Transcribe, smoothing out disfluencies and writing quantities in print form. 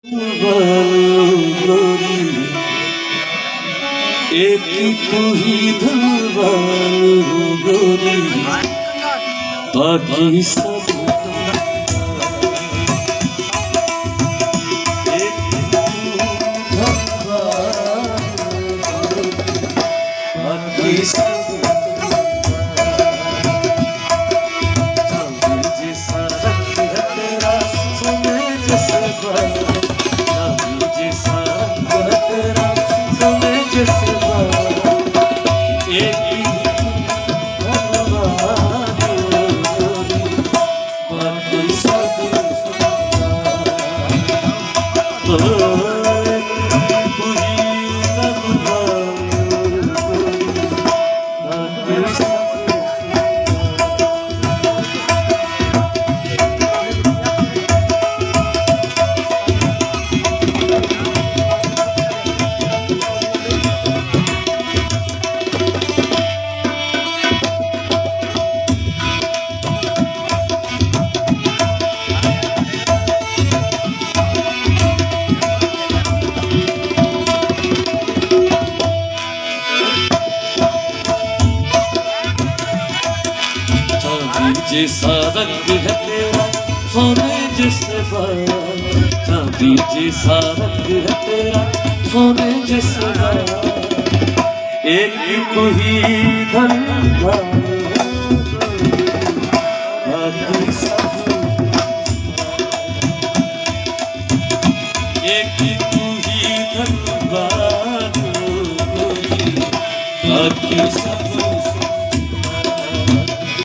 एक तू ही धनवान गोरी, बाकी सब एक तू धनवान बाकी सब जैसा रंग है तेरा सोने जैसे बाल, जैसा रंग है तेरा सोने जैसे बाल, एक ही धनवान गोरी, बाकी सब तू ही धनवान गोरी, बाकी सब जैसा रंग है तेरा सोने जैसे बाल, चांदी जैसा रंग है तेरा सोने जैसे बाल, एक तू ही धनवान